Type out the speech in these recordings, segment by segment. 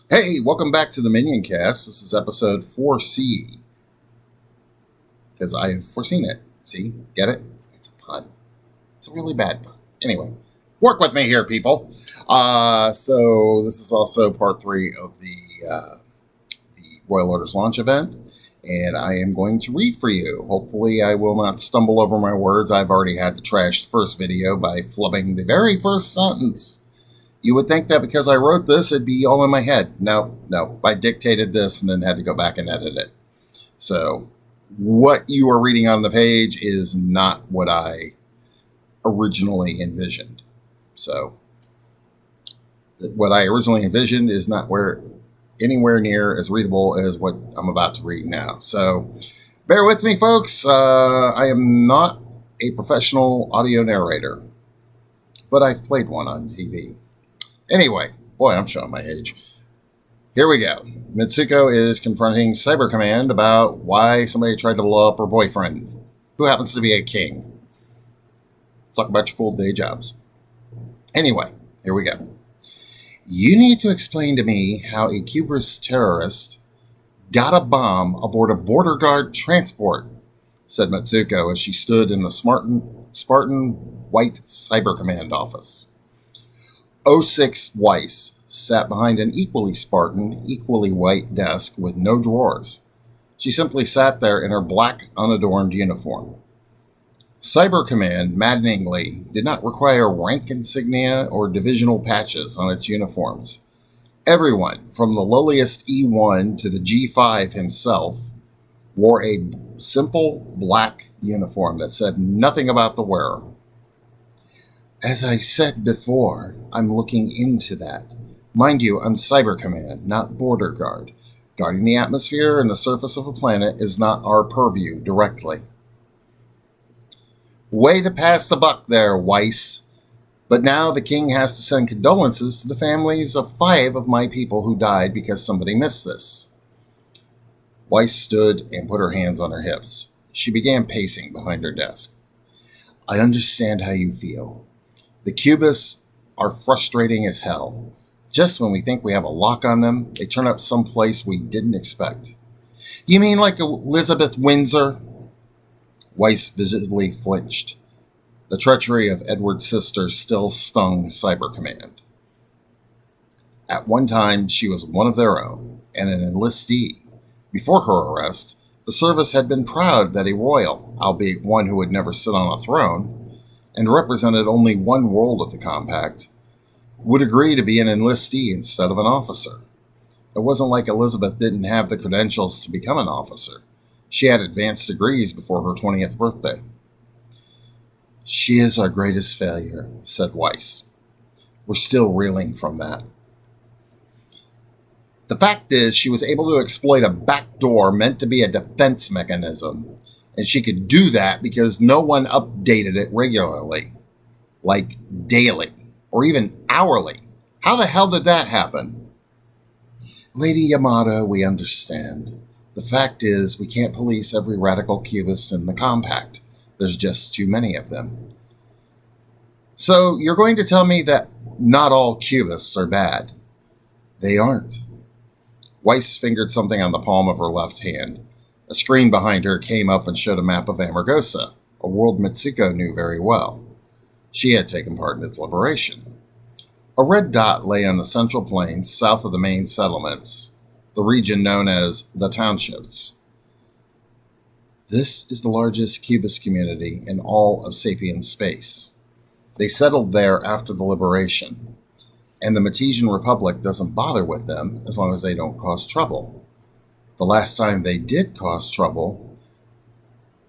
Hey, welcome back to the Minioncast. This is episode 4C, because I have foreseen it. See? Get it? It's a pun. It's a really bad pun. Anyway, work with me here, people. So this is also part 3 of the Royal Orders launch event, and I am going to read for you. Hopefully I will not stumble over my words. I've already had to trash the first video by flubbing the very first sentence. You would think that because I wrote this, it'd be all in my head. No. I dictated this and then had to go back and edit it. So what you are reading on the page is not what I originally envisioned. So what I originally envisioned is not anywhere near as readable as what I'm about to read now. So bear with me, folks. I am not a professional audio narrator, but I've played one on TV. Anyway, boy, I'm showing my age. Here we go. Mitsuko is confronting Cyber Command about why somebody tried to blow up her boyfriend, who happens to be a king. Talk about your cool day jobs. Anyway, here we go. You need to explain to me how a Cubist terrorist got a bomb aboard a border guard transport, said Mitsuko as she stood in the Spartan white Cyber Command office. 06 Weiss sat behind an equally Spartan, equally white desk with no drawers. She simply sat there in her black, unadorned uniform. Cyber Command, maddeningly, did not require rank insignia or divisional patches on its uniforms. Everyone, from the lowliest E1 to the G5 himself, wore a simple black uniform that said nothing about the wearer. As I said before, I'm looking into that. Mind you, I'm Cyber Command, not Border Guard. Guarding the atmosphere and the surface of a planet is not our purview directly. Way to pass the buck there, Weiss. But now the king has to send condolences to the families of 5 of my people who died because somebody missed this. Weiss stood and put her hands on her hips. She began pacing behind her desk. I understand how you feel. The Cubists are frustrating as hell. Just when we think we have a lock on them, they turn up someplace we didn't expect. You mean like Elizabeth Windsor? Weiss visibly flinched. The treachery of Edward's sister still stung Cyber Command. At one time, she was one of their own, and an enlistee. Before her arrest, the service had been proud that a royal, albeit one who would never sit on a throne, and represented only one world of the compact, would agree to be an enlistee instead of an officer. It wasn't like Elizabeth didn't have the credentials to become an officer. She had advanced degrees before her 20th birthday. She is our greatest failure, said Weiss. We're still reeling from that. The fact is, she was able to exploit a backdoor meant to be a defense mechanism, and she could do that because no one updated it regularly, like daily, or even hourly. How the hell did that happen? Lady Yamada, we understand. The fact is, we can't police every radical Cubist in the compact. There's just too many of them. So you're going to tell me that not all Cubists are bad? They aren't. Weiss fingered something on the palm of her left hand. A screen behind her came up and showed a map of Amargosa, a world Mitsuko knew very well. She had taken part in its liberation. A red dot lay on the central plains south of the main settlements, the region known as the Townships. This is the largest Cubist community in all of Sapien space. They settled there after the liberation, and the Metesian Republic doesn't bother with them as long as they don't cause trouble. The last time they did cause trouble,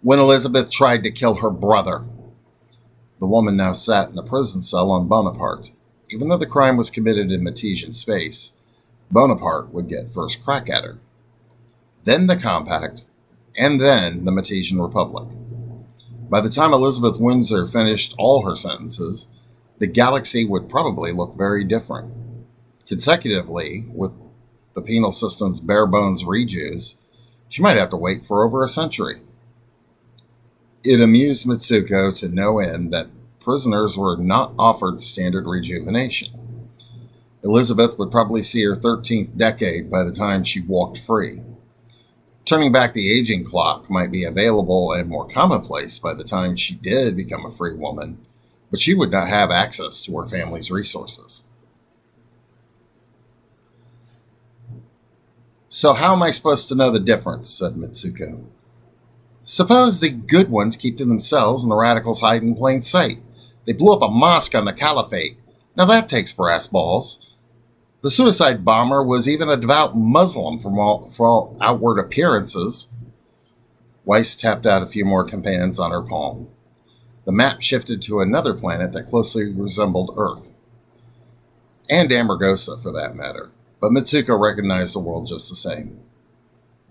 when Elizabeth tried to kill her brother. The woman now sat in a prison cell on Bonaparte. Even though the crime was committed in Metesian space, Bonaparte would get first crack at her. Then the Compact, and then the Metesian Republic. By the time Elizabeth Windsor finished all her sentences, the galaxy would probably look very different. Consecutively, with the penal system's bare-bones rejues, she might have to wait for over a century. It amused Mitsuko to no end that prisoners were not offered standard rejuvenation. Elizabeth would probably see her 13th decade by the time she walked free. Turning back the aging clock might be available and more commonplace by the time she did become a free woman, but she would not have access to her family's resources. So how am I supposed to know the difference? Said Mitsuko. Suppose the good ones keep to themselves and the radicals hide in plain sight. They blew up a mosque on the caliphate. Now that takes brass balls. The suicide bomber was even a devout Muslim for all outward appearances. Weiss tapped out a few more commands on her palm. The map shifted to another planet that closely resembled Earth. And Amargosa, for that matter. But Mitsuko recognized the world just the same.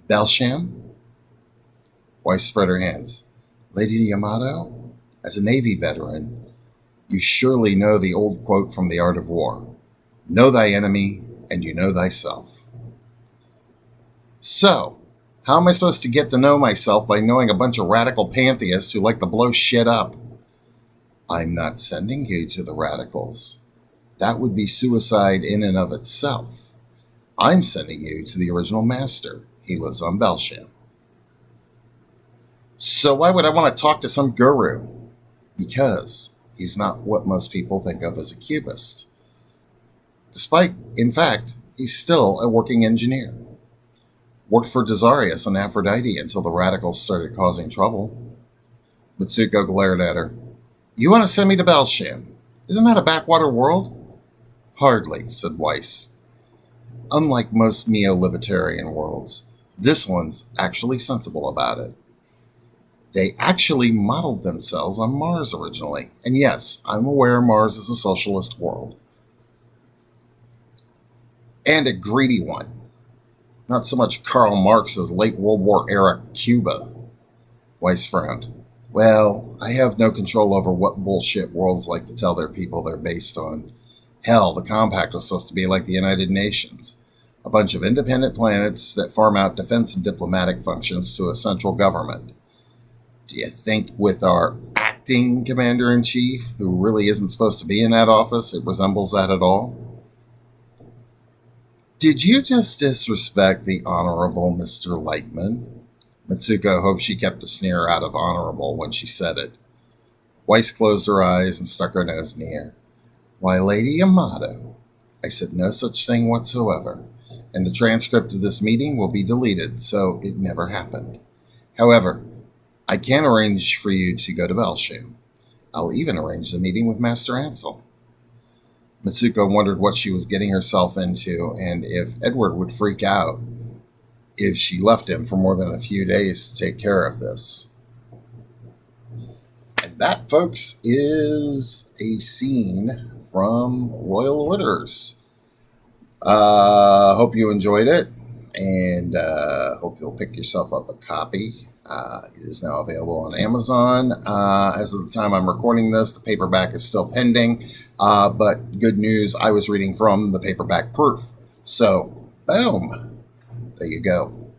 Belsham? Weiss spread her hands. Lady Yamato, as a Navy veteran, you surely know the old quote from The Art of War. Know thy enemy, and you know thyself. So, how am I supposed to get to know myself by knowing a bunch of radical pantheists who like to blow shit up? I'm not sending you to the radicals. That would be suicide in and of itself. I'm sending you to the original master. He lives on Belsham. So why would I want to talk to some guru? Because he's not what most people think of as a cubist. Despite, in fact, he's still a working engineer. Worked for Desarius and Aphrodite until the radicals started causing trouble. Mitsuko glared at her. You want to send me to Belsham? Isn't that a backwater world? Hardly, said Weiss. Unlike most neo-libertarian worlds, this one's actually sensible about it. They actually modeled themselves on Mars originally. And yes, I'm aware Mars is a socialist world. And a greedy one. Not so much Karl Marx's late World War era Cuba. Weiss frowned. Well, I have no control over what bullshit worlds like to tell their people they're based on. Hell, the Compact was supposed to be like the United Nations. A bunch of independent planets that farm out defense and diplomatic functions to a central government. Do you think with our acting commander-in-chief, who really isn't supposed to be in that office, it resembles that at all? Did you just disrespect the Honorable Mr. Lightman? Mitsuko hoped she kept the sneer out of honorable when she said it. Weiss closed her eyes and stuck her nose in the air. Why, Lady Yamato, I said no such thing whatsoever, and the transcript of this meeting will be deleted, so it never happened. However, I can arrange for you to go to Belsham. I'll even arrange the meeting with Master Ansel. Mitsuko wondered what she was getting herself into and if Edward would freak out if she left him for more than a few days to take care of this. And that, folks, is a scene from Royal Orders. Hope you enjoyed it, and hope you'll pick yourself up a copy. It is now available on Amazon. As of the time I'm recording this, the paperback is still pending. But good news, I was reading from the paperback proof. So, boom. There you go.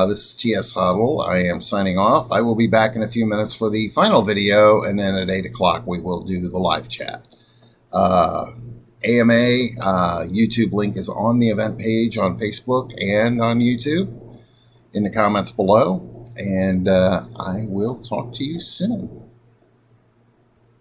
This is T.S. Huddle. I am signing off. I will be back in a few minutes for the final video, and then at 8 o'clock we will do the live chat. AMA YouTube link is on the event page on Facebook and on YouTube in the comments below. And I will talk to you soon.